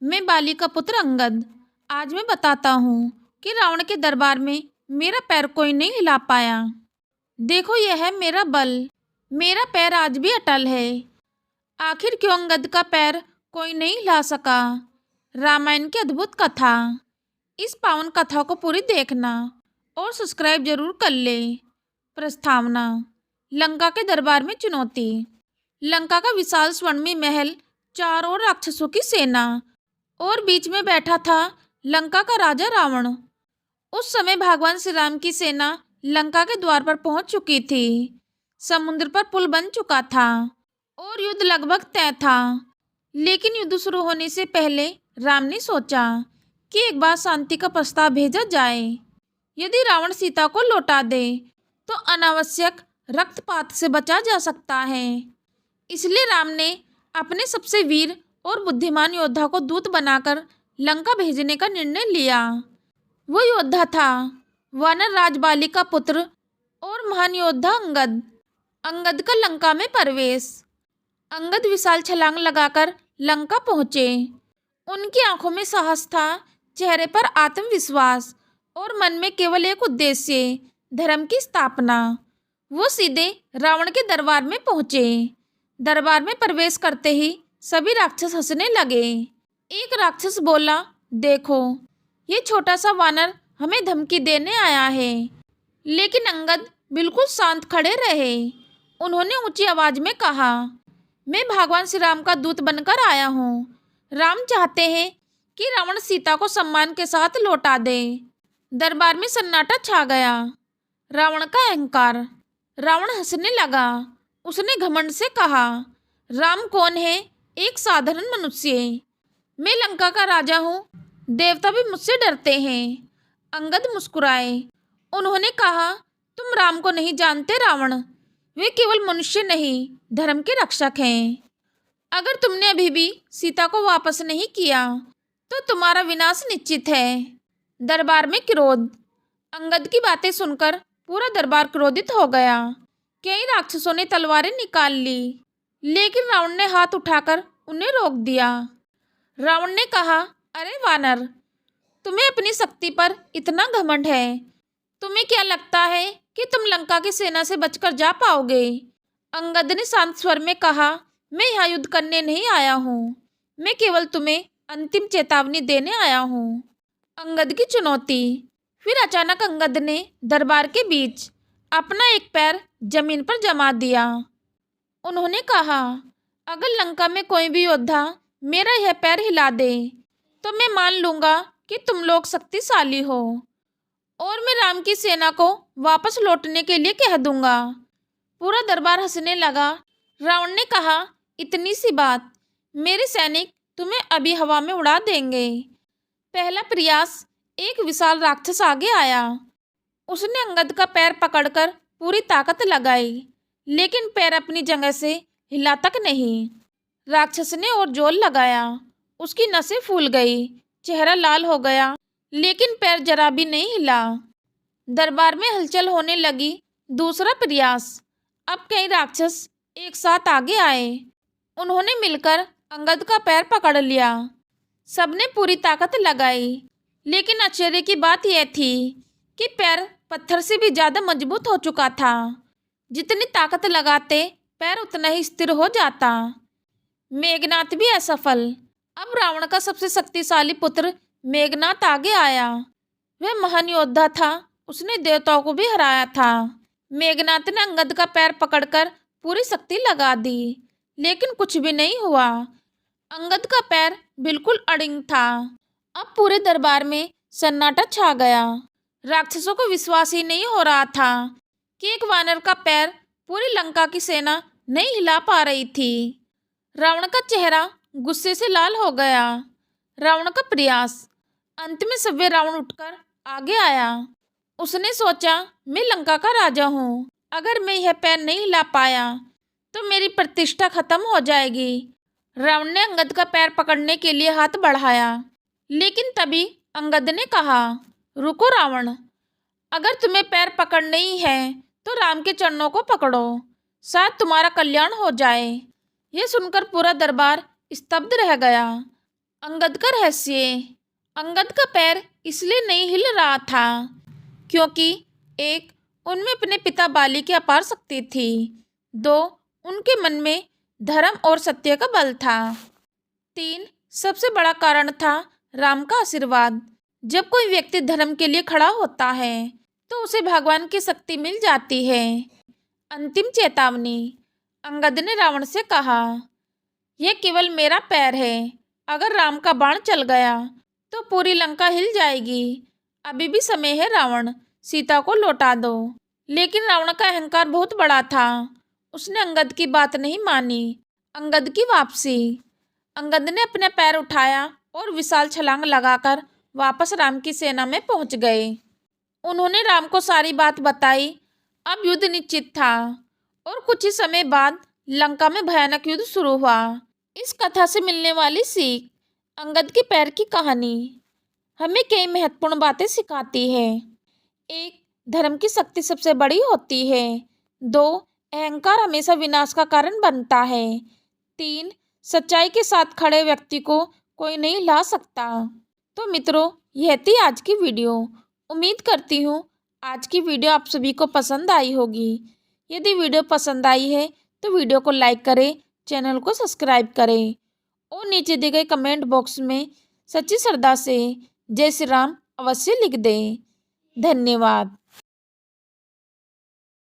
मैं बाली का पुत्र अंगद। आज मैं बताता हूँ कि रावण के दरबार में मेरा पैर कोई नहीं हिला पाया। देखो, यह है मेरा बल। मेरा पैर आज भी अटल है। आखिर क्यों अंगद का पैर कोई नहीं हिला सका? रामायण की अद्भुत कथा। इस पावन कथा को पूरी देखना और सब्सक्राइब जरूर कर ले। प्रस्तावना। लंका के दरबार में चुनौती। लंका का विशाल स्वर्णमय महल, चारों ओर राक्षसों की सेना और बीच में बैठा था लंका का राजा रावण। उस समय भगवान श्री राम की सेना लंका के द्वार पर पहुंच चुकी थी। समुद्र पर पुल बन चुका था और युद्ध लगभग तय था। लेकिन युद्ध शुरू होने से पहले राम ने सोचा कि एक बार शांति का प्रस्ताव भेजा जाए। यदि रावण सीता को लौटा दे तो अनावश्यक रक्तपात से बचा जा सकता है। इसलिए राम ने अपने सबसे वीर और बुद्धिमान योद्धा को दूत बनाकर लंका भेजने का निर्णय लिया। वो योद्धा था वानर राज बाली का पुत्र और महान योद्धा अंगद। अंगद का लंका में प्रवेश। अंगद विशाल छलांग लगाकर लंका पहुंचे। उनकी आंखों में साहस था, चेहरे पर आत्मविश्वास और मन में केवल एक उद्देश्य, धर्म की स्थापना। वो सीधे रावण के दरबार में पहुंचे। दरबार में प्रवेश करते ही सभी राक्षस हंसने लगे। एक राक्षस बोला, देखो, ये छोटा सा वानर हमें धमकी देने आया है। लेकिन अंगद बिल्कुल शांत खड़े रहे। उन्होंने ऊंची आवाज में कहा, मैं भगवान श्री राम का दूत बनकर आया हूँ। राम चाहते हैं कि रावण सीता को सम्मान के साथ लौटा दे। दरबार में सन्नाटा छा गया। रावण का अहंकार। रावण हंसने लगा। उसने घमंड से कहा, राम कौन है? एक साधारण मनुष्य। मैं लंका का राजा हूँ। देवता भी मुझसे डरते हैं। अंगद मुस्कुराए। उन्होंने कहा, तुम राम को नहीं जानते रावण। वे केवल मनुष्य नहीं, धर्म के रक्षक हैं। अगर तुमने अभी भी सीता को वापस नहीं किया तो तुम्हारा विनाश निश्चित है। दरबार में क्रोध। अंगद की बातें सुनकर पूरा दरबार क्रोधित हो गया। कई राक्षसों ने तलवारें निकाल ली, लेकिन रावण ने हाथ उठाकर उन्हें रोक दिया। रावण ने कहा, अरे वानर, तुम्हें अपनी शक्ति पर इतना घमंड है। तुम्हें क्या लगता है कि तुम लंका की सेना से बचकर जा पाओगे? अंगद ने शांत स्वर में कहा, मैं यहाँ युद्ध करने नहीं आया हूँ। मैं केवल तुम्हें अंतिम चेतावनी देने आया हूँ। अंगद की चुनौती। फिर अचानक अंगद ने दरबार के बीच अपना एक पैर जमीन पर जमा दिया। उन्होंने कहा, अगर लंका में कोई भी योद्धा मेरा यह पैर हिला दे तो मैं मान लूंगा कि तुम लोग शक्तिशाली हो और मैं राम की सेना को वापस लौटने के लिए कह दूंगा। पूरा दरबार हंसने लगा। रावण ने कहा, इतनी सी बात? मेरे सैनिक तुम्हें अभी हवा में उड़ा देंगे। पहला प्रयास। एक विशाल राक्षस आगे आया। उसने अंगद का पैर पकड़कर पूरी ताकत लगाई, लेकिन पैर अपनी जगह से हिला तक नहीं। राक्षस ने और जोर लगाया। उसकी नसें फूल गई, चेहरा लाल हो गया, लेकिन पैर जरा भी नहीं हिला। दरबार में हलचल होने लगी। दूसरा प्रयास। अब कई राक्षस एक साथ आगे आए। उन्होंने मिलकर अंगद का पैर पकड़ लिया। सबने पूरी ताकत लगाई, लेकिन आश्चर्य की बात यह थी कि पैर पत्थर से भी ज़्यादा मजबूत हो चुका था। जितनी ताकत लगाते पैर उतना ही स्थिर हो जाता। मेघनाथ भी असफल। अब रावण का सबसे शक्तिशाली पुत्र मेघनाथ आगे आया। वह महान योद्धा था। उसने देवताओं को भी हराया था। मेघनाथ ने अंगद का पैर पकड़कर पूरी शक्ति लगा दी, लेकिन कुछ भी नहीं हुआ। अंगद का पैर बिल्कुल अडिग था। अब पूरे दरबार में सन्नाटा छा गया। राक्षसों को विश्वास ही नहीं हो रहा था कि एक वानर का पैर पूरी लंका की सेना नहीं हिला पा रही थी। रावण का चेहरा गुस्से से लाल हो गया। रावण का प्रयास। अंत में सभ्य रावण उठकर आगे आया। उसने सोचा, मैं लंका का राजा हूँ। अगर मैं यह पैर नहीं हिला पाया तो मेरी प्रतिष्ठा खत्म हो जाएगी। रावण ने अंगद का पैर पकड़ने के लिए हाथ बढ़ाया, लेकिन तभी अंगद ने कहा, रुको रावण, अगर तुम्हें पैर पकड़ने ही है तो राम के चरणों को पकड़ो, शायद तुम्हारा कल्याण हो जाए। यह सुनकर पूरा दरबार स्तब्ध रह गया। अंगद का रहस्य। अंगद का पैर इसलिए नहीं हिल रहा था क्योंकि एक, उनमें अपने पिता बाली की अपार शक्ति थी। दो, उनके मन में धर्म और सत्य का बल था। तीन, सबसे बड़ा कारण था राम का आशीर्वाद। जब कोई व्यक्ति धर्म के लिए खड़ा होता है तो उसे भगवान की शक्ति मिल जाती है। अंतिम चेतावनी। अंगद ने रावण से कहा, यह केवल मेरा पैर है। अगर राम का बाण चल गया तो पूरी लंका हिल जाएगी। अभी भी समय है रावण, सीता को लौटा दो। लेकिन रावण का अहंकार बहुत बड़ा था। उसने अंगद की बात नहीं मानी। अंगद की वापसी। अंगद ने अपने पैर उठाया और विशाल छलांग लगाकर वापस राम की सेना में पहुंच गए। उन्होंने राम को सारी बात बताई। अब युद्ध निश्चित था और कुछ ही समय बाद लंका में भयानक युद्ध शुरू हुआ। इस कथा से मिलने वाली सीख। अंगद के पैर की कहानी हमें कई महत्वपूर्ण बातें सिखाती है। एक, धर्म की शक्ति सबसे बड़ी होती है। दो, अहंकार हमेशा विनाश का कारण बनता है। तीन, सच्चाई के साथ खड़े व्यक्ति को कोई नहीं ला सकता। तो मित्रों, यह थी आज की वीडियो। उम्मीद करती हूँ आज की वीडियो आप सभी को पसंद आई होगी। यदि वीडियो पसंद आई है तो वीडियो को लाइक करें, चैनल को सब्सक्राइब करें और नीचे दिए गए कमेंट बॉक्स में सच्ची श्रद्धा से जय श्री राम अवश्य लिख दें। धन्यवाद।